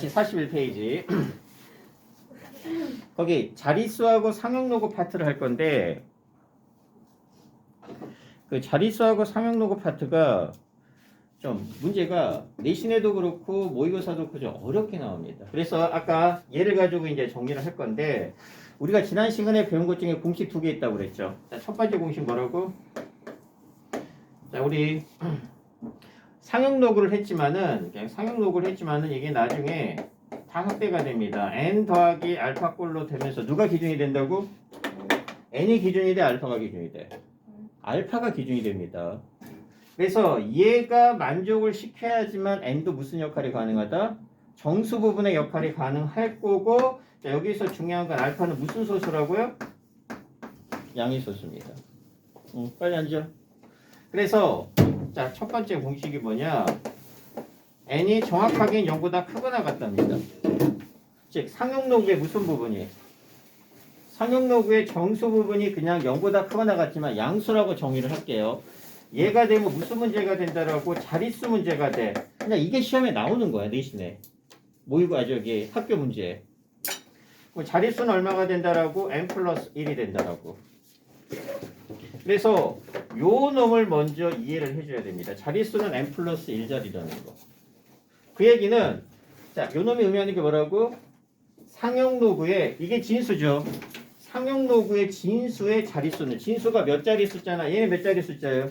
41페이지. 거기 자릿수하고 상용로그 파트를 할 건데 그 자릿수하고 상용로그 파트가 좀 문제가 내신에도 그렇고 모의고사도 그렇고 좀 어렵게 나옵니다. 그래서 아까 얘를 가지고 이제 정리를 할 건데 우리가 지난 시간에 배운 것 중에 공식 2개 있다고 그랬죠. 자, 첫 번째 공식 뭐라고? 자, 우리 상용로그를 했지만은 이게 나중에 다 확대가 됩니다. n 더하기 알파 꼴로 되면서 누가 기준이 된다고? n이 기준이 돼, 알파가 기준이 돼? 알파가 기준이 됩니다. 그래서 얘가 만족을 시켜야지만 n도 무슨 역할이 가능하다? 정수 부분의 역할이 가능할 거고, 자, 여기서 중요한 건 알파는 무슨 소수라고요? 양의 소수입니다. 빨리 앉아. 그래서 자, 첫 번째 공식이 뭐냐? n이 정확하게 0보다 크거나 같답니다. 즉 상용로그의 무슨 부분이? 상용로그의 정수 부분이 그냥 0보다 크거나 같지만 양수라고 정의를 할게요. 얘가 되면 무슨 문제가 된다라고? 자릿수 문제가 돼. 그냥 이게 시험에 나오는 거야, 내신에. 모의고 저기 학교 문제. 그럼 자릿수는 얼마가 된다라고? n 플러스 1이 된다라고. 그래서 요 놈을 먼저 이해를 해줘야 됩니다. 자릿수는 n 플러스 1자리라는 거. 그 얘기는 자, 요 놈이 의미하는 게 뭐라고? 상용로그의 이게 진수죠. 상용로그의 진수의 자릿수는 진수가 몇 자리 숫자나 얘는 몇 자리 숫자예요?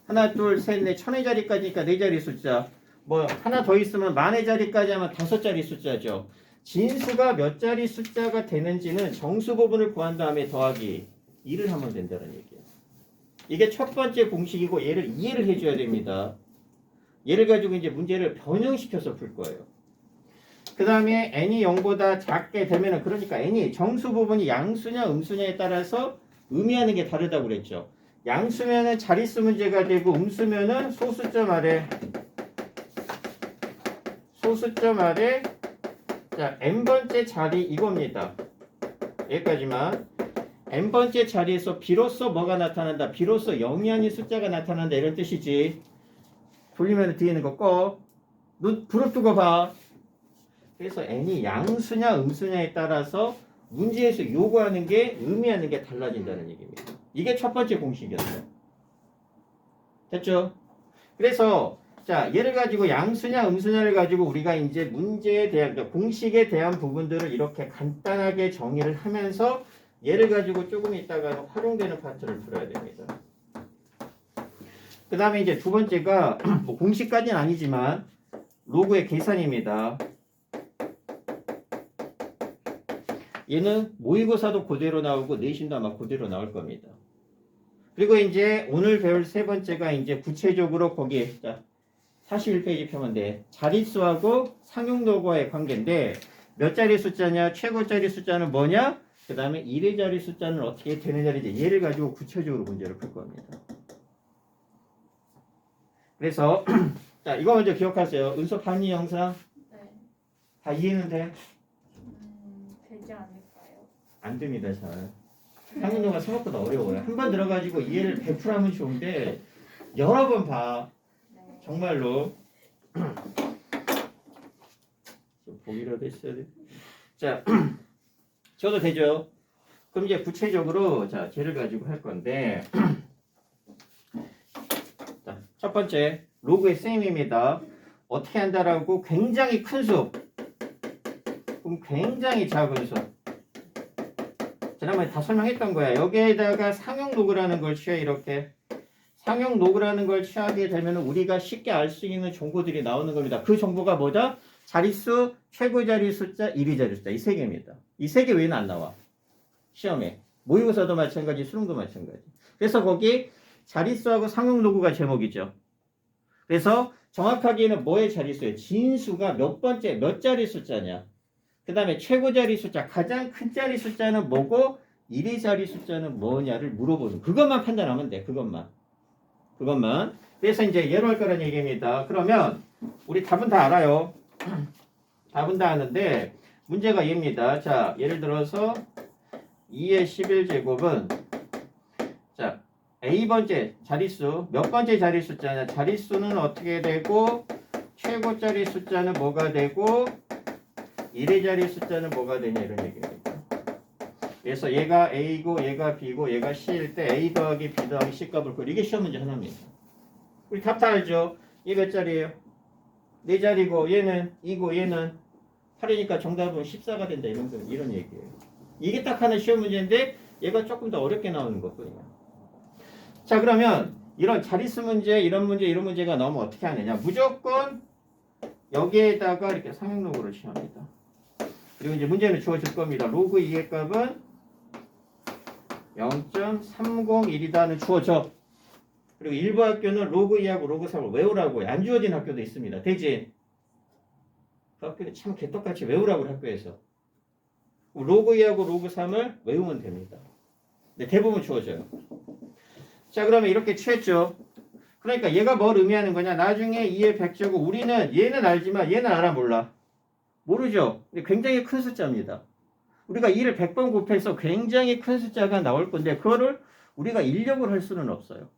하나, 둘, 셋, 넷, 천의 자리까지니까 네 자리 숫자. 뭐 하나 더 있으면 만의 자리까지 하면 5자리 숫자죠. 진수가 몇 자리 숫자가 되는지는 정수 부분을 구한 다음에 더하기 2를 하면 된다는 얘기예요. 이게 첫 번째 공식이고 얘를 이해를 해줘야 됩니다. 얘를 가지고 이제 문제를 변형시켜서 풀 거예요. 그 다음에 n이 0보다 작게 되면은 그러니까 n이 정수 부분이 양수냐 음수냐에 따라서 의미하는 게 다르다고 그랬죠. 양수면은 자릿수 문제가 되고 음수면은 소수점 아래 자 n번째 자리 이겁니다. 여기까지만. n번째 자리에서 비로소 뭐가 나타난다? 비로소 0이 아닌 숫자가 나타난다 이런 뜻이지. 돌리면 뒤에 있는 거 꺼. 눈 부릅뜨고 봐. 그래서 n이 양수냐 음수냐에 따라서 문제에서 요구하는 게 의미하는 게 달라진다는 얘기입니다. 이게 첫 번째 공식이었어요. 됐죠? 그래서 자 얘를 가지고 양수냐 음수냐를 가지고 우리가 이제 문제에 대한 공식에 대한 부분들을 이렇게 간단하게 정의를 하면서 얘를 가지고 조금 있다가 활용되는 파트를 풀어야 됩니다. 그 다음에 이제 두 번째가 뭐 공식까지는 아니지만 로그의 계산입니다. 얘는 모의고사도 그대로 나오고 내신도 아마 그대로 나올 겁니다. 그리고 이제 오늘 배울 세 번째가 이제 구체적으로 거기에 41페이지 펴면 돼. 자릿수하고 상용로그와의 관계인데 몇 자리 숫자냐? 최고짜리 숫자는 뭐냐? 그 다음에 1의 자리 숫자는 어떻게 되느냐인지 얘를 가지고 구체적으로 문제를 풀 겁니다. 그래서 자 이거 먼저 기억하세요. 은서 봤니 영상? 네. 다 이해는 돼? 되지 않을까요? 안 됩니다 잘. 상용로가 생각보다 어려워요. 한 번 들어가지고 이해를 100% 하면 좋은데 여러 번 봐. 네. 정말로. 좀 보기라도 했어야 돼. 자, 저도 되죠. 그럼 이제 구체적으로 자 쟤를 가지고 할 건데 자, 첫 번째 로그의 셈입니다. 어떻게 한다라고? 굉장히 큰 수. 그럼 굉장히 작은 수. 지난번에 다 설명했던 거야. 여기에다가 상용 로그라는 걸 취해 이렇게. 상용 로그라는 걸 취하게 되면 우리가 쉽게 알 수 있는 정보들이 나오는 겁니다. 그 정보가 뭐다? 자릿수, 최고 자리 숫자, 1위 자리 숫자 이 세 개입니다. 이 세 개 외에는 안 나와. 시험에. 모의고사도 마찬가지, 수능도 마찬가지. 그래서 거기 자릿수하고 상용 로그가 제목이죠. 그래서 정확하게는 뭐의 자릿수예요? 진수가 몇 번째, 몇 자리 숫자냐. 그 다음에 최고 자리 숫자, 가장 큰 자리 숫자는 뭐고 1위 자리 숫자는 뭐냐를 물어보는 그것만 판단하면 돼. 그것만. 그래서 이제 예로 할 거란 얘기입니다. 그러면 우리 답은 다 알아요. 답은 다 아는데 문제가 얘입니다. 자, 예를 들어서 2의 11제곱은 자 A번째 자릿수 몇 번째 자리 숫자냐. 자릿수는 어떻게 되고 최고짜리 숫자는 뭐가 되고 이레자리 숫자는 뭐가 되냐 이런 얘기입니다. 그래서 얘가 A고 얘가 B고 얘가 C일 때 A 더하기 B 더하기 C 값을 구해. 이게 시험 문제 하나입니다. 우리 답 다 알죠? 얘 몇 자리예요? 4자리고 얘는 2고 얘는 8이니까 정답은 14가 된다 이런 얘기예요. 이게 딱 하나 시험 문제인데 얘가 조금 더 어렵게 나오는 것뿐이야. 자 그러면 이런 자릿수 문제 이런 문제가 나오면 어떻게 하느냐. 무조건 여기에다가 이렇게 상용로그를 취합니다. 그리고 이제 문제는 주어질 겁니다. 로그 2의 값은 0.301이다는 주어져. 그리고 일부 학교는 로그 2하고 로그 3을 외우라고 안 주어진 학교도 있습니다. 대진. 그 학교는 참 개떡같이 외우라고 학교에서. 로그 2하고 로그 3을 외우면 됩니다. 근데 대부분 주어져요. 자 그러면 이렇게 취했죠. 그러니까 얘가 뭘 의미하는 거냐. 나중에 2의 100제곱 우리는 얘는 알지만 얘는 알아 몰라. 모르죠. 근데 굉장히 큰 숫자입니다. 우리가 2를 100번 곱해서 굉장히 큰 숫자가 나올 건데 그거를 우리가 인력을 할 수는 없어요.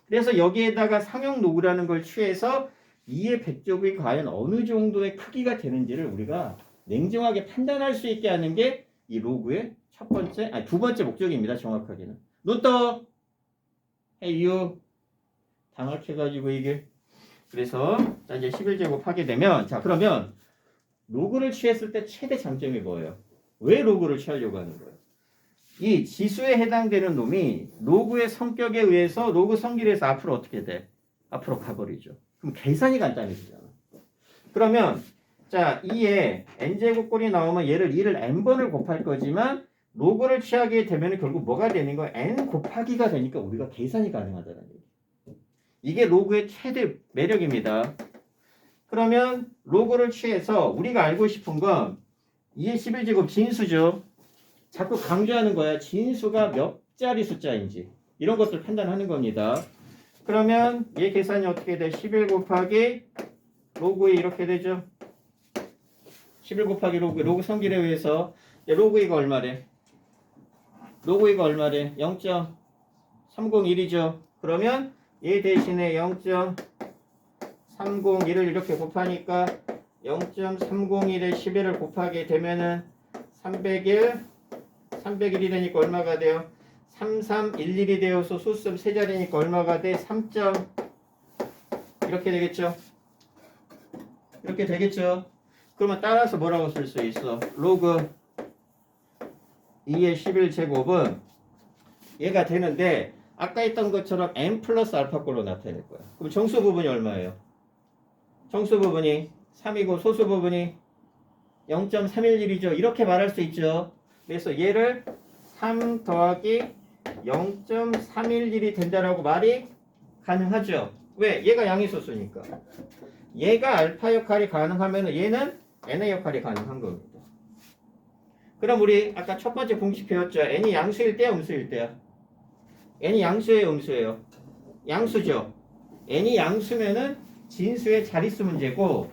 그래서 여기에다가 상용 로그라는 걸 취해서 2의 100제곱이 과연 어느 정도의 크기가 되는지를 우리가 냉정하게 판단할 수 있게 하는 게 이 로그의 두 번째 목적입니다. 정확하게는. 눈 떠! 헤이유 당황해가지고 이게. 그래서 자 이제 11제곱 하게 되면 자 그러면 로그를 취했을 때 최대 장점이 뭐예요? 왜 로그를 취하려고 하는 거예요? 이 지수에 해당되는 놈이 로그의 성격에 의해서 로그 성질에서 앞으로 어떻게 돼? 앞으로 가버리죠. 그럼 계산이 간단해지잖아. 그러면 자 2에 n제곱꼴이 나오면 얘를 2를 n번을 곱할 거지만 로그를 취하게 되면 결국 뭐가 되는 거야? n 곱하기가 되니까 우리가 계산이 가능하다는 얘기. 이게 로그의 최대 매력입니다. 그러면 로그를 취해서 우리가 알고 싶은 건 2의 11제곱 진수죠. 자꾸 강조하는 거야. 진수가 몇 자리 숫자인지. 이런 것들 판단하는 겁니다. 그러면 얘 계산이 어떻게 돼? 11 곱하기 로그 2 이렇게 되죠. 11 곱하기 로그 성질에 의해서 로그 2가 얼마래? 로그 2가 얼마래? 0.301이죠. 그러면 얘 대신에 0.301을 이렇게 곱하니까 0.301에 11을 곱하게 되면은 301이 되니까 얼마가 돼요? 3311이 되어서 수습 3자리니까 얼마가 돼? 3. 이렇게 되겠죠? 이렇게 되겠죠? 그러면 따라서 뭐라고 쓸 수 있어? 로그 2의 11제곱은 얘가 되는데 아까 했던 것처럼 n 플러스 알파꼴로 나타낼 거야. 그럼 정수 부분이 얼마예요? 정수 부분이 3이고 소수 부분이 0.311이죠. 이렇게 말할 수 있죠. 그래서 얘를 3 더하기 0.311이 된다라고 말이 가능하죠. 왜? 얘가 양의소수니까. 얘가 알파 역할이 가능하면 얘는 n의 역할이 가능한 겁니다. 그럼 우리 아까 첫 번째 공식 배웠죠. n이 양수일 때야 음수일 때야? n이 양수예요 음수예요? 양수죠. n이 양수면은 진수의 자릿수 문제고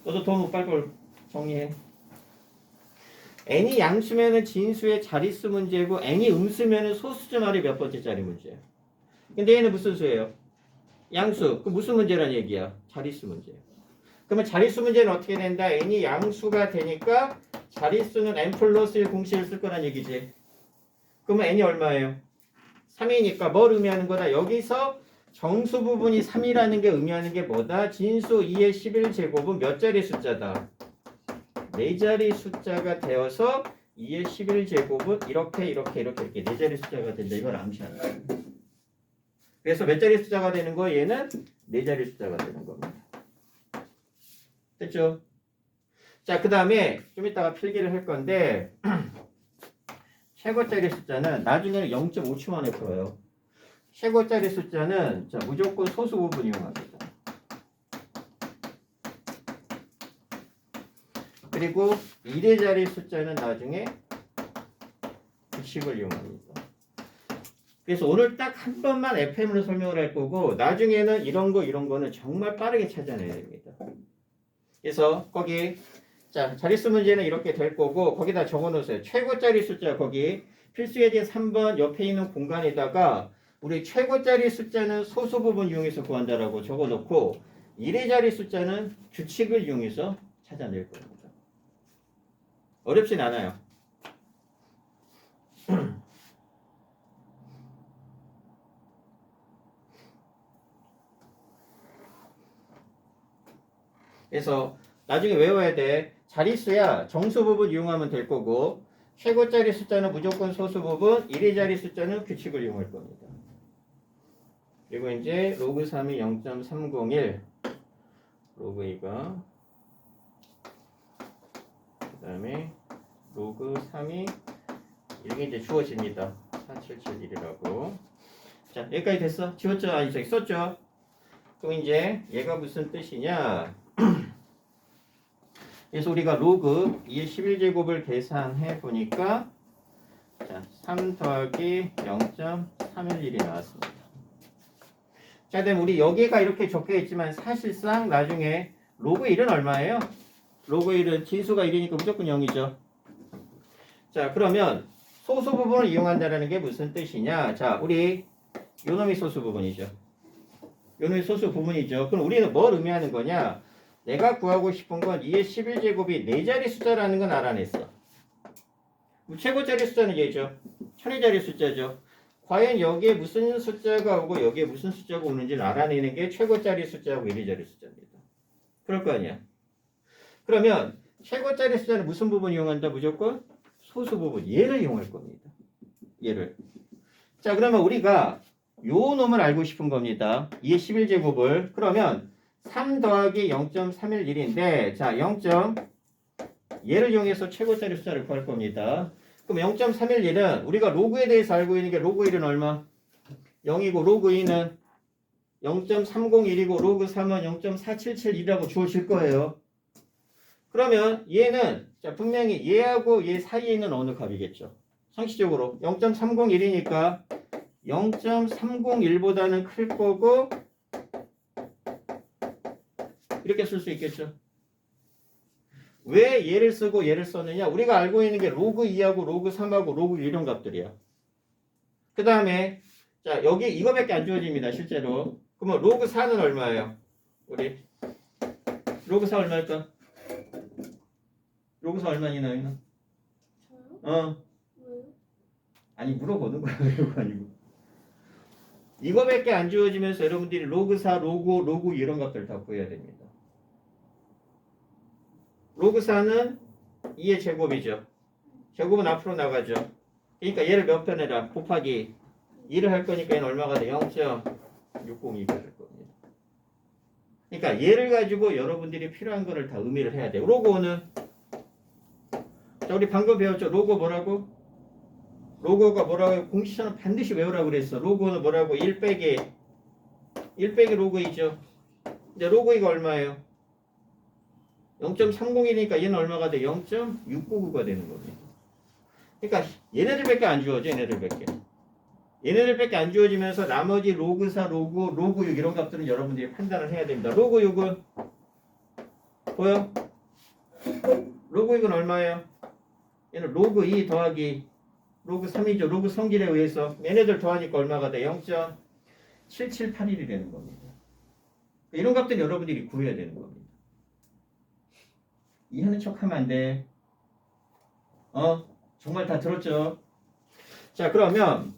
너도 더 못 빨 걸 정리해. n이 양수면은 진수의 자릿수 문제고 n이 음수면은 소수점 말이 몇 번째 짜리 문제야. 근데 얘는 무슨 수예요? 양수. 그 무슨 문제란 얘기야? 자릿수 문제. 그러면 자릿수 문제는 어떻게 된다? n이 양수가 되니까 자릿수는 n 플러스 1 공식을 쓸 거란 얘기지. 그러면 n이 얼마예요? 3이니까 뭘 의미하는 거다? 여기서 정수 부분이 3이라는 게 의미하는 게 뭐다? 진수 2의 11제곱은 몇 자리 숫자다? 4자리 숫자가 되어서 2의 11제곱은 이렇게 4자리 숫자가 된다. 이걸 암시하는 거예요. 그래서 몇 자리 숫자가 되는 거? 얘는 4자리 숫자가 되는 겁니다. 됐죠? 자, 그 다음에 좀 이따가 필기를 할 건데 최고짜리 숫자는 나중에는 0.5초 만에 풀어요. 최고짜리 숫자는 자, 무조건 소수 부분 이용합니다. 그리고 1의 숫자는 나중에 규칙을 이용합니다. 그래서 오늘 딱 한 번만 FM으로 설명을 할 거고 나중에는 이런 거는 정말 빠르게 찾아내야 됩니다. 그래서 거기 자 자릿수 문제는 이렇게 될 거고 거기다 적어놓으세요. 최고짜리 숫자 거기 필수에 대한 3번 옆에 있는 공간에다가 우리 최고짜리 숫자는 소수 부분 이용해서 구한다라고 적어놓고 이래자리 숫자는 규칙을 이용해서 찾아낼 겁니다. 어렵진 않아요. 그래서 나중에 외워야 돼. 자릿수야 정수 부분 이용하면 될 거고 최고짜리 숫자는 무조건 소수 부분, 이래자리 숫자는 규칙을 이용할 겁니다. 그리고 이제 로그 3이 0.301, 로그 2가 그 다음에 로그 3이 이렇게 이제 주어집니다. 4771이라고. 자, 여기까지 됐어? 지웠죠? 아니, 저기 썼죠? 그럼 이제 얘가 무슨 뜻이냐? 그래서 우리가 로그 2의 11제곱을 계산해 보니까 자, 3 더하기 0.311이 나왔습니다. 자, 그럼 우리 여기가 이렇게 적혀 있지만 사실상 나중에 로그 1은 얼마예요? 로그 1은 진수가 1이니까 무조건 0이죠. 자, 그러면 소수 부분을 이용한다는 게 무슨 뜻이냐? 자, 우리 요놈이 소수 부분이죠. 요놈이 소수 부분이죠. 그럼 우리는 뭘 의미하는 거냐? 내가 구하고 싶은 건 2의 11제곱이 4자리 숫자라는 건 알아냈어. 최고짜리 숫자는 얘죠. 천의자리 숫자죠. 과연 여기에 무슨 숫자가 오고 여기에 무슨 숫자가 오는지를 알아내는 게 최고짜리 숫자하고 이래자리 숫자입니다. 그럴 거 아니야. 그러면 최고짜리 숫자는 무슨 부분 이용한다? 무조건 소수 부분. 얘를 이용할 겁니다. 얘를. 자, 그러면 우리가 요 놈을 알고 싶은 겁니다. 2의 11제곱을. 그러면 3 더하기 0.311인데 자, 얘를 이용해서 최고짜리 숫자를 구할 겁니다. 그럼 0.311은 우리가 로그에 대해서 알고 있는 게 로그 1은 얼마? 0이고 로그 2는 0.301이고 로그 3은 0.477이라고 주어질 거예요. 그러면 얘는 자, 분명히 얘하고 얘 사이에 있는 어느 값이겠죠. 상식적으로 0.301이니까 0.301보다는 클 거고 이렇게 쓸 수 있겠죠. 왜 얘를 쓰고 얘를 썼느냐? 우리가 알고 있는 게 로그 2하고 로그 3하고 로그 1 이런 값들이야. 그 다음에 자, 여기 이거밖에 안 주어집니다. 실제로. 그러면 로그 4는 얼마예요? 우리 로그 4 얼마일까? 로그 4 얼마니 나이는? 저요? 왜요? 아니 물어보는 거야. 그거 아니고. 이거밖에 안 주어지면서 여러분들이 로그 4, 로그 5, 로그 2 이런 값들 다 구해야 됩니다. 로그 4는 2의 제곱이죠. 제곱은 앞으로 나가죠. 그러니까 얘를 몇 번 해라? 곱하기 2를 할 거니까 얘는 얼마가 돼? 0.602가 될 겁니다. 그러니까 얘를 가지고 여러분들이 필요한 거를 다 의미를 해야 돼요. 로그 5는 자, 우리 방금 배웠죠? 로그 뭐라고? 로그가 뭐라고? 공식처럼 반드시 외우라고 그랬어. 로그는 뭐라고? 1 빼기 로그 2죠. 이제 로그 2가 얼마예요? 0.301이니까 얘는 얼마가 돼? 0.699가 되는 겁니다. 그러니까 얘네들밖에 안 주어져. 얘네들밖에 안 주어지면서 나머지 로그 4, 로그 5, 로그 6 이런 값들은 여러분들이 판단을 해야 됩니다. 로그 6은 보여? 로그 6은 얼마예요? 얘는 로그 2 더하기 로그 3이죠. 로그 성질에 의해서 얘네들 더하니까 얼마가 돼? 0.7781이 되는 겁니다. 이런 값들은 여러분들이 구해야 되는 겁니다. 이해하는 척하면 안 돼. 정말 다 들었죠? 자, 그러면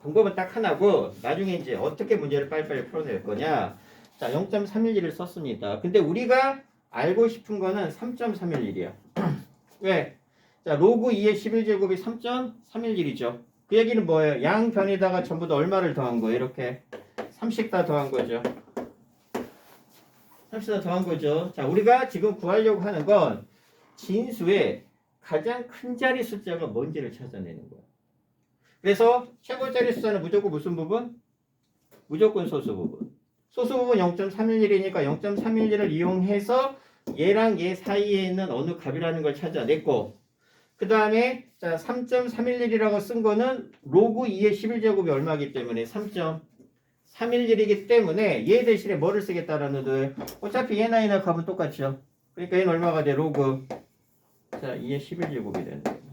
방법은 딱 하나고 나중에 이제 어떻게 문제를 빨리빨리 풀어낼 거냐. 자, 0.311을 썼습니다. 근데 우리가 알고 싶은 거는 3.311이야. 왜? 자, 로그 2의 11제곱이 3.311이죠. 그 얘기는 뭐예요? 양변에다가 전부 다 얼마를 더한 거예요? 이렇게 30 다 더한 거죠. 30 다 더한 거죠. 자, 우리가 지금 구하려고 하는 건 진수의 가장 큰 자리 숫자가 뭔지를 찾아내는 거야. 그래서 최고짜리 숫자는 무조건 무슨 부분? 무조건 소수 부분. 소수 부분 0.311이니까 0.311을 이용해서 얘랑 얘 사이에 있는 어느 값이라는 걸 찾아냈고, 그 다음에 자 3.311이라고 쓴 거는 로그 2의 11제곱이 얼마이기 때문에 3.311이기 때문에 얘 대신에 뭐를 쓰겠다라는 거예요. 어차피 얘나 얘나 값은 똑같죠. 그러니까 얘는 얼마가 돼? 로그 자 2의 11제곱이 되는 겁니다.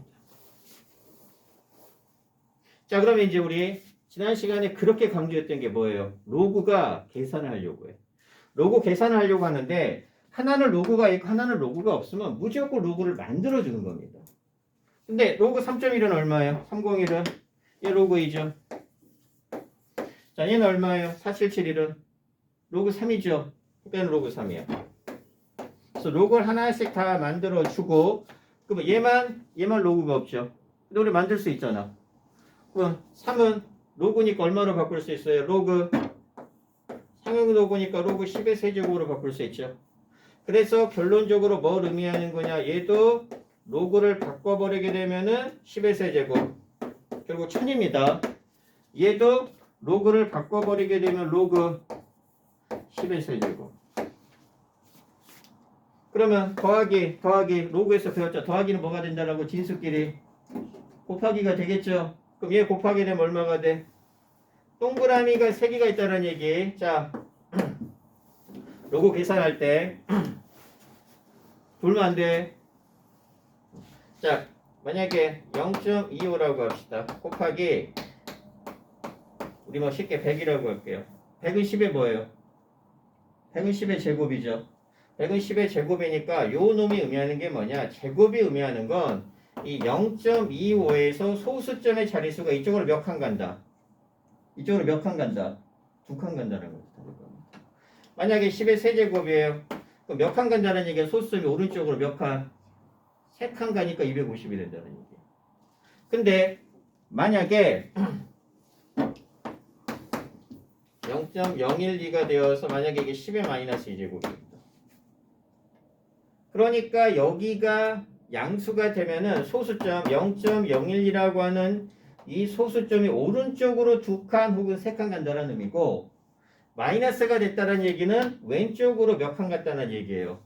자, 그러면 이제 우리 지난 시간에 그렇게 강조했던 게 뭐예요? 로그가 계산을 하려고 해. 로그 계산을 하려고 하는데 하나는 로그가 있고 하나는 로그가 없으면 무조건 로그를 만들어주는 겁니다. 근데 로그 3.1은 얼마예요? 301은? 얘 로그 2죠. 자, 얘는 얼마예요? 4771은? 로그 3이죠. 그러니까 로그 3이야. 그래서 로그를 하나씩 다 만들어주고 그러면 얘만 로그가 없죠. 근데 우리 만들 수 있잖아. 그럼 3은 로그니까 얼마로 바꿀 수 있어요? 로그 상용 로그니까 로그 10의 세제곱으로 바꿀 수 있죠. 그래서 결론적으로 뭘 의미하는 거냐? 얘도 로그를 바꿔버리게 되면은 10의 세제곱 결국 1000입니다. 얘도 로그를 바꿔버리게 되면 로그 10의 세제곱. 그러면 더하기 로그에서 배웠죠. 더하기는 뭐가 된다라고 진수끼리 곱하기가 되겠죠. 그럼 얘 곱하기 되면 얼마가 돼? 동그라미가 3개가 있다는 얘기. 자, 로그 계산할 때 돌면 안 돼. 자, 만약에 0.25라고 합시다. 곱하기 우리 뭐 쉽게 100이라고 할게요. 100은 10의 뭐예요? 100은 10의 제곱이죠. 100은 10의 제곱이니까 요 놈이 의미하는 게 뭐냐? 제곱이 의미하는 건 이 0.25에서 소수점의 자릿수가 이쪽으로 몇 칸 간다? 이쪽으로 몇 칸 간다? 2칸 간다는 거죠. 만약에 10의 세제곱이에요. 그럼 몇 칸 간다는 얘기가 소수점이 오른쪽으로 몇 칸? 3칸 가니까 250이 된다는 얘기예요. 근데 만약에 0.012가 되어서 만약에 이게 10의 마이너스 2제곱입니다. 그러니까 여기가 양수가 되면은 소수점 0.01이라고 하는 이 소수점이 오른쪽으로 2칸 혹은 3칸 간다는 의미고 마이너스가 됐다는 얘기는 왼쪽으로 몇 칸 갔다는 얘기예요.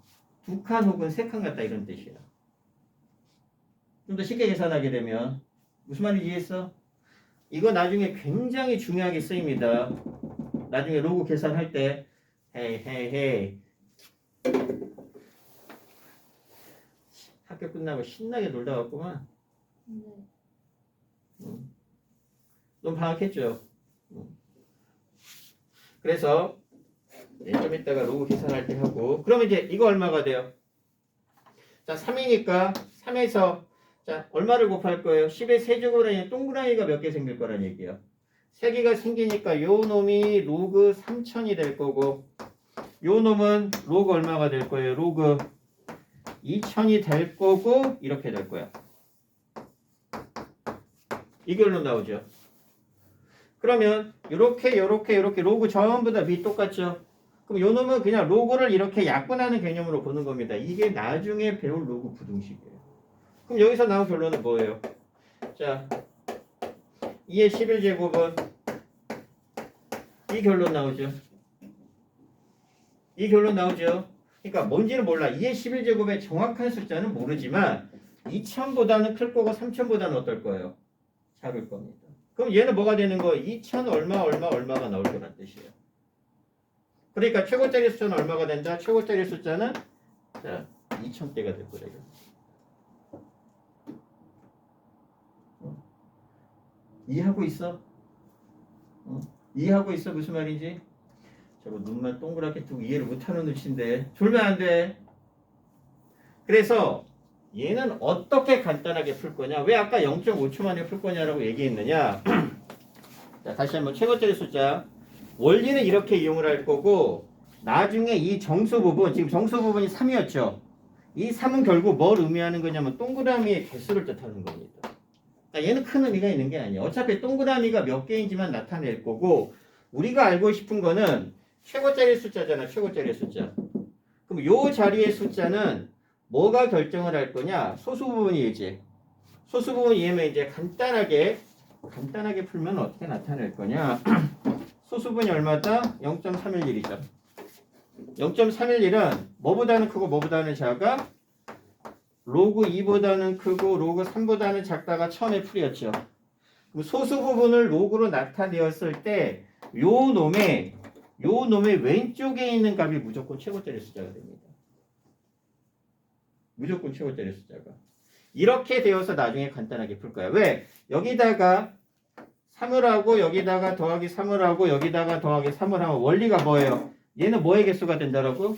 2칸 혹은 3칸 갔다 이런 뜻이야. 좀 더 쉽게 계산하게 되면 무슨 말인지 이해했어? 이거 나중에 굉장히 중요하게 쓰입니다. 나중에 로그 계산할 때 헤이 학교 끝나고 신나게 놀다 왔구만. 네. 넌 방학했죠? 그래서 좀 이따가 로그 계산할 때 하고 그러면 이제 이거 얼마가 돼요? 자 3이니까 3에서 자 얼마를 곱할 거예요? 10의 세제곱에 동그라미가 몇 개 생길 거란 얘기예요. 3개가 생기니까 요 놈이 로그 3000이 될 거고 요 놈은 로그 얼마가 될 거예요? 로그 2000이 될 거고 이렇게 될 거야. 이 결론 나오죠. 그러면 요렇게 로그 전부 다 비 똑같죠. 그럼 요 놈은 그냥 로그를 이렇게 약분하는 개념으로 보는 겁니다. 이게 나중에 배울 로그 부등식이에요. 그럼 여기서 나온 결론은 뭐예요? 자 2의 11제곱은 이 결론 나오죠. 이 결론 나오죠. 그러니까 뭔지는 몰라. 2의 11제곱의 정확한 숫자는 모르지만 2000보다는 클 거고 3000보다는 어떨 거예요? 작을 겁니다. 그럼 얘는 뭐가 되는 거예요? 2000 얼마가 나올 거란 뜻이에요. 그러니까 최고짜리 숫자는 얼마가 된다? 최고짜리 숫자는 자 2000대가 될 거예요. 이해하고 있어? 이해하고 있어? 무슨 말인지? 저거 눈만 동그랗게 뜨고 이해를 못하는 눈치인데 졸면 안 돼. 그래서 얘는 어떻게 간단하게 풀 거냐? 왜 아까 0.5초 만에 풀 거냐라고 얘기했느냐? 자, 다시 한번 최고짜리 숫자 원리는 이렇게 이용을 할 거고 나중에 이 정수 부분 지금 정수 부분이 3이었죠. 이 3은 결국 뭘 의미하는 거냐면 동그라미의 개수를 뜻하는 겁니다. 그러니까 얘는 큰 의미가 있는 게 아니에요. 어차피 동그라미가 몇 개인지만 나타낼 거고 우리가 알고 싶은 거는 최고짜리 숫자잖아. 최고짜리 숫자. 그럼 요 자리의 숫자는 뭐가 결정을 할 거냐? 소수 부분이지. 소수 부분이 얘면 이제 간단하게 풀면 어떻게 나타낼 거냐? 소수 부분이 얼마다? 0.311이죠. 0.311은 뭐보다는 크고 뭐보다는 작아? 로그 2보다는 크고 로그 3보다는 작다가 처음에 풀이었죠. 그럼 소수 부분을 로그로 나타내었을 때 요 놈의 왼쪽에 있는 값이 무조건 최고짜리 숫자가 됩니다. 무조건 최고짜리 숫자가. 이렇게 되어서 나중에 간단하게 풀 거야. 왜? 여기다가 3을 하고 여기다가 더하기 3을 하고 여기다가 더하기 3을 하면 원리가 뭐예요? 얘는 뭐의 개수가 된다라고?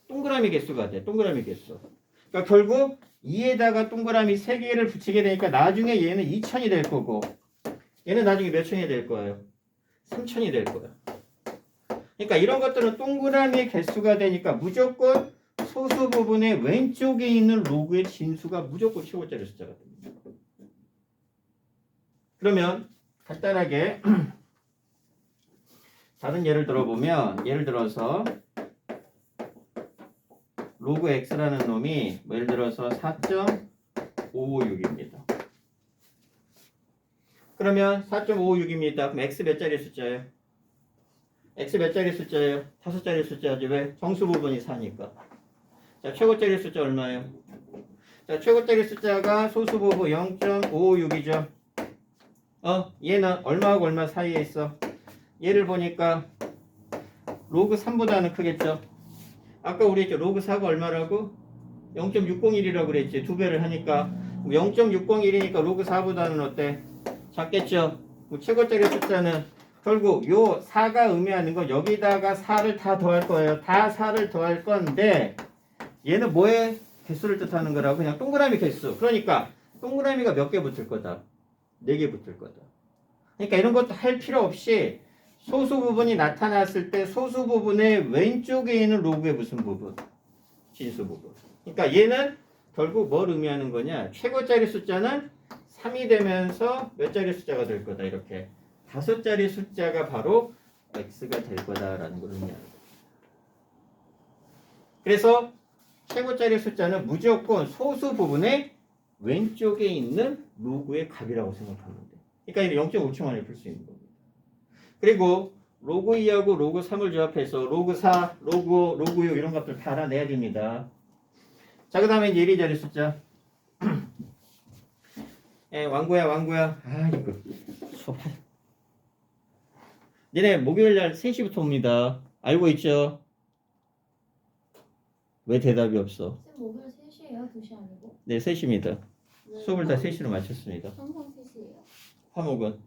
동그라미 개수가 돼. 동그라미 개수. 그러니까 결국 2에다가 동그라미 3개를 붙이게 되니까 나중에 얘는 2000이 될 거고 얘는 나중에 몇 천이 될 거예요? 3000이 될 거예요. 그러니까 이런 것들은 동그라미의 개수가 되니까 무조건 소수 부분의 왼쪽에 있는 로그의 진수가 무조건 최고짜리 숫자가 됩니다. 그러면 간단하게 다른 예를 들어보면 예를 들어서 로그 x라는 놈이 예를 들어서 4.556입니다. 그러면 4.556입니다. 그럼 x 몇 자리 숫자예요? x 몇 자리 숫자예요? 5자리 숫자지. 왜? 정수 부분이 4니까. 자, 최고짜리 숫자 얼마예요? 자, 최고짜리 숫자가 소수 부분 0.556이죠. 얘는 얼마하고 얼마 사이에 있어? 얘를 보니까 로그 3보다는 크겠죠. 아까 우리 했죠. 로그 4가 얼마라고? 0.601이라고 그랬지. 2배를 하니까 0.601이니까 로그 4보다는 어때? 작겠죠. 최고짜리 숫자는 결국 요 4가 의미하는 건 여기다가 4를 다 더할 거예요. 다 4를 더할 건데 얘는 뭐의 개수를 뜻하는 거라고? 그냥 동그라미 개수. 그러니까 동그라미가 몇 개 붙을 거다? 4개 붙을 거다. 그러니까 이런 것도 할 필요 없이 소수 부분이 나타났을 때 소수 부분의 왼쪽에 있는 로그의 무슨 부분? 진수 부분. 그러니까 얘는 결국 뭘 의미하는 거냐? 최고짜리 숫자는 3이 되면서 몇 자리 숫자가 될 거다. 이렇게 5자리 숫자가 바로 x가 될 거다라는 걸 의미하는 거예요. 그래서 최고짜리 숫자는 무조건 소수 부분의 왼쪽에 있는 로그의 값이라고 생각하면 돼. 그러니까 0.5초 만에 풀 수 있는 겁니다. 그리고 로그 2하고 로그 3을 조합해서 로그 4, 로그 6 이런 것들 다 알아내야 됩니다. 자, 그 다음에 이제 1위자리 숫자. 왕구야. 아, 이거 수업하. 얘네 목요일날 3시부터 옵니다. 알고 있죠? 왜 대답이 없어? 쌤 목요일 3시예요? 2시 아니고? 네, 3시입니다. 네. 수업을 다 3시로 마쳤습니다. 항상 3시예요. 화목은?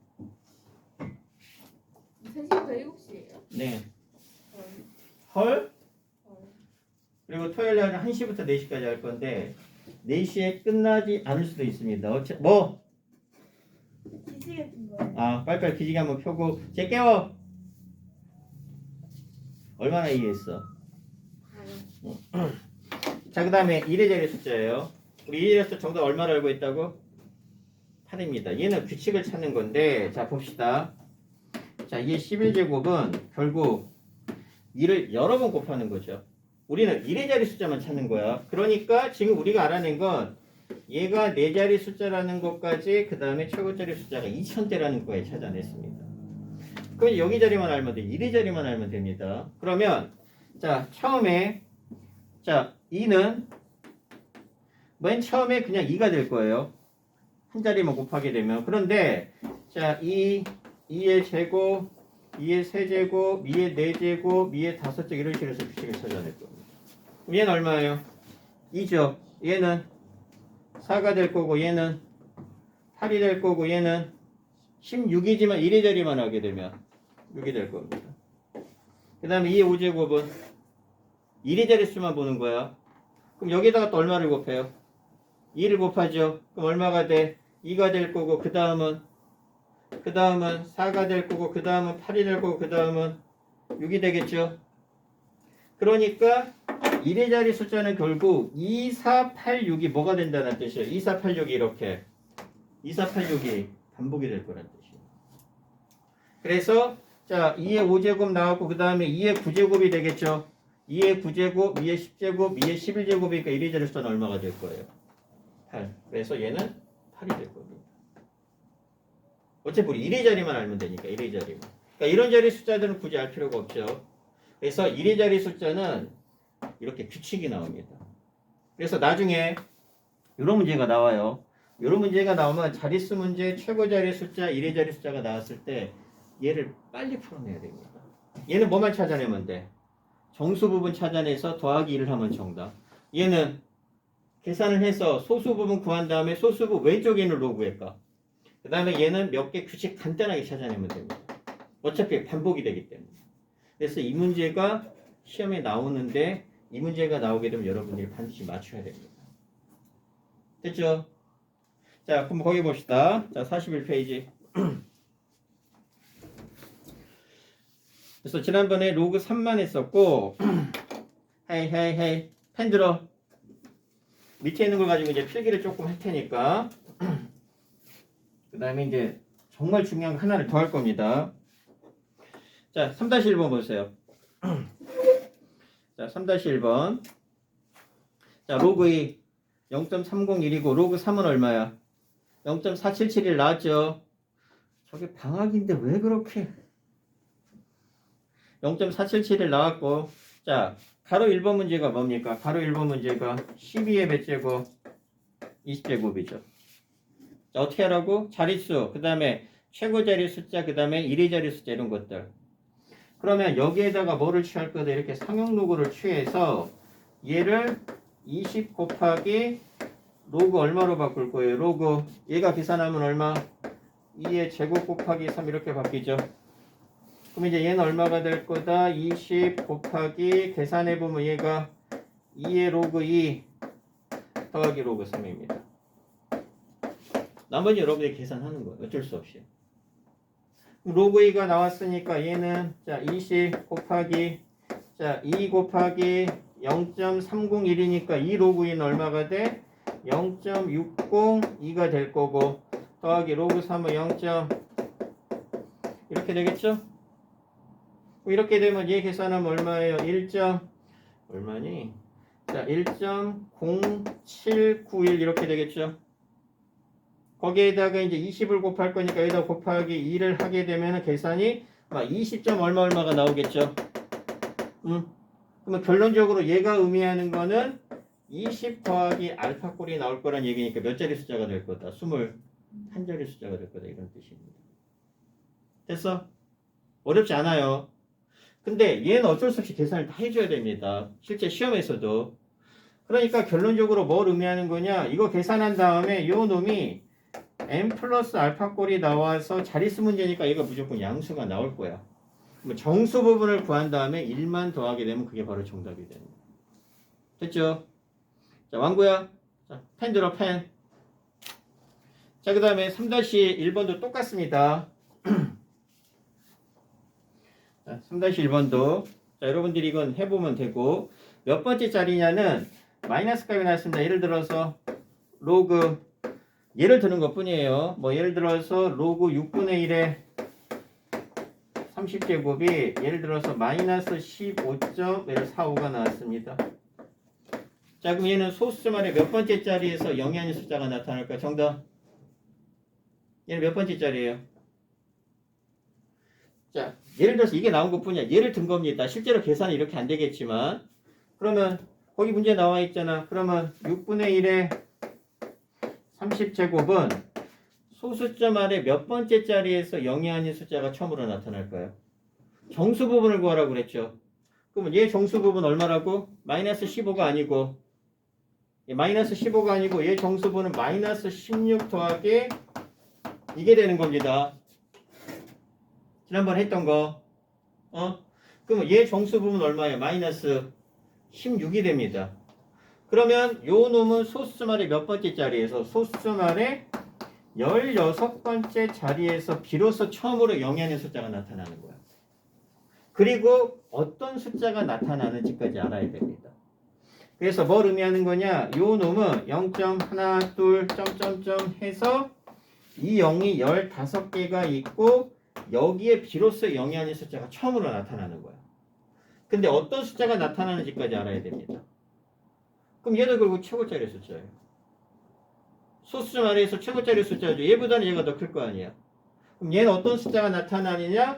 3시부터 7시예요. 네. 헐. 헐? 그리고 토요일날은 1시부터 4시까지 할 건데 4시에 끝나지 않을 수도 있습니다. 뭐? 기지 같은 거예요. 아, 빨리빨리 기지개 한번 펴고 제 깨워! 얼마나 이해했어? 자, 그 다음에 1의 자리 숫자예요. 우리 1의 숫자 정답 얼마를 알고 있다고? 8입니다. 얘는 규칙을 찾는 건데 자 봅시다. 자, 이 11제곱은 결국 2를 여러 번 곱하는 거죠. 우리는 1의 자리 숫자만 찾는 거야. 그러니까 지금 우리가 알아낸 건 얘가 4자리 숫자라는 것까지 그 다음에 최고짜리 숫자가 2000대라는 거에 찾아냈습니다. 그럼 여기 자리만 알면 돼. 1의 자리만 알면 됩니다. 그러면 자 처음에 자 2는 맨 처음에 그냥 2가 될 거예요. 한 자리만 곱하게 되면. 그런데 자 2의 제곱, 2의 세제곱, 2의 4제곱, 2의 5제곱 이런 식으로 해서 규칙을 찾아낼 겁니다. 그럼 얘는 얼마예요? 2죠. 얘는 4가 될 거고 얘는 8이 될 거고 얘는 16이지만 1의 자리만 하게 되면 6이 될 겁니다. 그 다음에 2의 5제곱은 1의 자리 수만 보는 거야. 그럼 여기다가 또 얼마를 곱해요? 2를 곱하죠. 그럼 얼마가 돼? 2가 될 거고 그 다음은 4가 될 거고 그 다음은 8이 될 거고 그 다음은 6이 되겠죠. 그러니까 1의 자리 숫자는 결국 2, 4, 8, 6이 뭐가 된다는 뜻이에요. 2, 4, 8, 6이 이렇게 2, 4, 8, 6이 반복이 될 거란 뜻이에요. 그래서 자 2의 5제곱 나왔고 그 다음에 2의 9제곱이 되겠죠. 2의 9제곱, 2의 10제곱, 2의 11제곱이니까 1의 자리 숫자는 얼마가 될 거예요? 8. 그래서 얘는 8이 될 겁니다. 어차피 우리 1의 자리만 알면 되니까 1의 자리만. 그러니까 이런 자리 숫자들은 굳이 알 필요가 없죠. 그래서 1의 자리 숫자는 이렇게 규칙이 나옵니다. 그래서 나중에 이런 문제가 나와요. 이런 문제가 나오면 자릿수 문제 최고 자리 숫자 1의 자리 숫자가 나왔을 때 얘를 빨리 풀어내야 됩니다. 얘는 뭐만 찾아내면 돼? 정수 부분 찾아내서 더하기 1을 하면 정답. 얘는 계산을 해서 소수 부분 구한 다음에 소수 부분 왼쪽에 있는 로그의 값. 그 다음에 얘는 몇 개 규칙 간단하게 찾아내면 됩니다. 어차피 반복이 되기 때문에. 그래서 이 문제가 시험에 나오는데 이 문제가 나오게 되면 여러분들이 반드시 맞춰야 됩니다. 됐죠? 자, 그럼 거기 봅시다. 자, 41페이지. 그래서 지난번에 로그 3만 했었고 헤이 펜 들어. 밑에 있는 걸 가지고 이제 필기를 조금 할 테니까 그 다음에 이제 정말 중요한 거 하나를 더 할 겁니다. 자, 3-1번 보세요. 자, 3-1번. 자, 로그 2 0.301이고 로그 3은 얼마야? 0.477일 나왔죠? 저게 방학인데 왜 그렇게 0.477일 나왔고 자, 가로 1번 문제가 뭡니까? 가로 1번 문제가 12의 몇 제곱? 20제곱이죠. 자, 어떻게 하라고? 자릿수, 그 다음에 최고 자리 숫자, 그 다음에 1의 자리 숫자 이런 것들. 그러면 여기에다가 뭐를 취할 거다? 이렇게 상용로그를 취해서 얘를 20 곱하기 로그 얼마로 바꿀 거예요? 로그 얘가 계산하면 얼마? 2의 제곱 곱하기 3 이렇게 바뀌죠. 그럼 이제 얘는 얼마가 될 거다? 20 곱하기 계산해보면 얘가 2의 로그 2 더하기 로그 3입니다. 나머지 여러분이 계산하는 거예요. 어쩔 수 없이. 로그 2가 나왔으니까 얘는 자 20 곱하기 자 2 곱하기 0.301이니까 2 로그 2는 얼마가 돼? 0.602가 될 거고 더하기 로그 3은 0. 이렇게 되겠죠? 이렇게 되면 얘 계산하면 얼마예요? 1. 얼마니? 자 1.0791 이렇게 되겠죠? 거기에다가 이제 20을 곱할 거니까 여기다 곱하기 2를 하게 되면 계산이 20. 얼마가 나오겠죠? 그러면 결론적으로 얘가 의미하는 거는 20 더하기 알파 꼴이 나올 거란 얘기니까 몇 자리 숫자가 될 거다? 21자리 숫자가 될 거다 이런 뜻입니다. 됐어? 어렵지 않아요. 근데 얘는 어쩔 수 없이 계산을 다 해줘야 됩니다. 실제 시험에서도. 그러니까 결론적으로 뭘 의미하는 거냐? 이거 계산한 다음에 요 놈이 n 플러스 알파 꼴이 나와서 자릿수 문제니까 얘가 무조건 양수가 나올 거야. 정수 부분을 구한 다음에 1만 더하게 되면 그게 바로 정답이 됩니다. 됐죠? 자, 왕구야. 자, 펜 들어, 펜. 자, 그 다음에 3-1번도 똑같습니다. 자, 3-1번도. 자, 여러분들이 이건 해보면 되고, 몇 번째 자리냐는 마이너스 값이 나왔습니다. 예를 들어서, 로그, 예를 드는 것 뿐이에요. 뭐, 예를 들어서, 로그 6분의 1에 30제곱이, 예를 들어서, 마이너스 15.145가 나왔습니다. 자, 그럼 얘는 소수말의 몇 번째 자리에서 0이 아닌 숫자가 나타날까? 정답. 얘는 몇 번째 자리예요? 자, 예를 들어서 이게 나온 것 뿐이야. 예를 든 겁니다. 실제로 계산이 이렇게 안 되겠지만. 그러면, 거기 문제 나와 있잖아. 그러면 6분의 1에 30제곱은 소수점 아래 몇 번째 자리에서 0이 아닌 숫자가 처음으로 나타날까요? 정수 부분을 구하라고 그랬죠. 그러면 얘 정수 부분 얼마라고? 마이너스 15가 아니고 마이너스 15가 아니고 얘 정수분은 마이너스 16 더하기 이게 되는 겁니다. 지난번 했던 거. 그러면 얘 정수분은 얼마예요? 마이너스 16이 됩니다. 그러면 요 놈은 소수말의 몇 번째 자리에서 소수말의 16번째 자리에서 비로소 처음으로 0이 아닌 숫자가 나타나는 거야. 그리고 어떤 숫자가 나타나는지까지 알아야 됩니다. 그래서 뭘 의미하는 거냐? 요 놈은 0.12 점점점 해서 이 0이 15개가 있고 여기에 비로소 0이 아닌 숫자가 처음으로 나타나는 거야. 근데 어떤 숫자가 나타나는지까지 알아야 됩니다. 그럼 얘도 결국 최고짜리 숫자예요. 소수점 아래에서 최고짜리 숫자죠. 얘보다는 얘가 더 클 거 아니야. 그럼 얘는 어떤 숫자가 나타나느냐?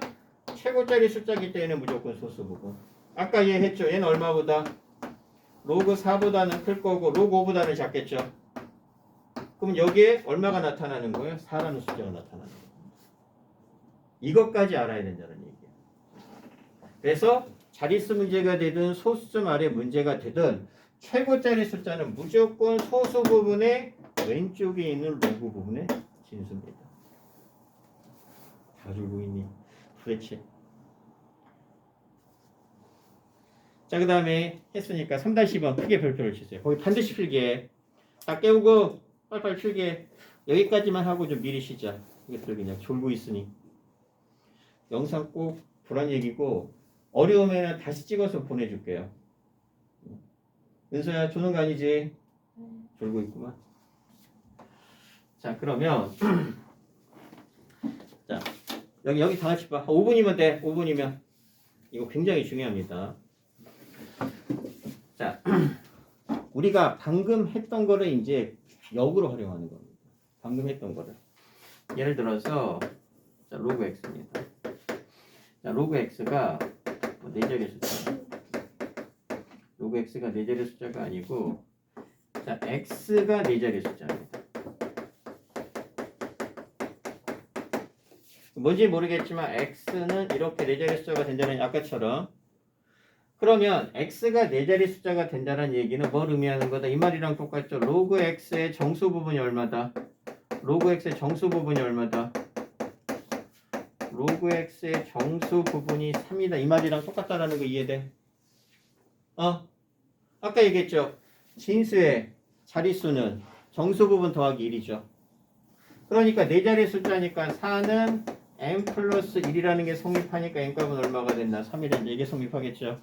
최고짜리 숫자기 때문에 무조건 소수 부분. 아까 얘 했죠. 얘는 얼마보다? 로그 4보다는 클 거고 로그 5보다는 작겠죠. 그럼 여기에 얼마가 나타나는 거예요? 4라는 숫자가 나타나는 거예요. 이것까지 알아야 된다는 얘기예요. 그래서 자릿수 문제가 되든 소수점 아래 문제가 되든 최고짜리 숫자는 무조건 소수 부분의 왼쪽에 있는 로그 부분의 진수입니다. 다 줄고 있니? 도대체. 자, 그 다음에 했으니까 3-2번 크게 별표를 치세요. 거기 반드시 필기해. 다 깨우고 빨리빨리 필기해. 여기까지만 하고 좀 미리 쉬자. 이것들 그냥 졸고 있으니. 영상 꼭 보란 얘기고 어려우면 다시 찍어서 보내줄게요. 은서야 조는 거 아니지? 졸고 있구만. 자, 그러면 자, 여기 다 같이 봐. 5분이면 돼. 5분이면. 이거 굉장히 중요합니다. 자, 우리가 방금 했던 거를 이제 역으로 활용하는 겁니다. 방금 했던 거를. 예를 들어서 자, 로그 x입니다. 자, 로그 x가 뭐 4자리 숫자. 로그 x가 4자리 숫자가 아니고 자, x가 4자리 숫자입니다. 뭔지 모르겠지만 x는 이렇게 4자리 숫자가 된다는 아까처럼 그러면 x가 4자리 숫자가 된다는 얘기는 뭘 의미하는 거다? 이 말이랑 똑같죠. 로그 x의 정수 부분이 얼마다? 로그 x의 정수 부분이 얼마다? 로그 x의 정수 부분이 3이다. 이 말이랑 똑같다라는 거 이해돼? 아까 얘기했죠. 진수의 자릿수는 정수 부분 더하기 1이죠. 그러니까 4자리 숫자니까 4는 n 플러스 1이라는 게 성립하니까 n값은 얼마가 됐나? 3이라는 이게 성립하겠죠.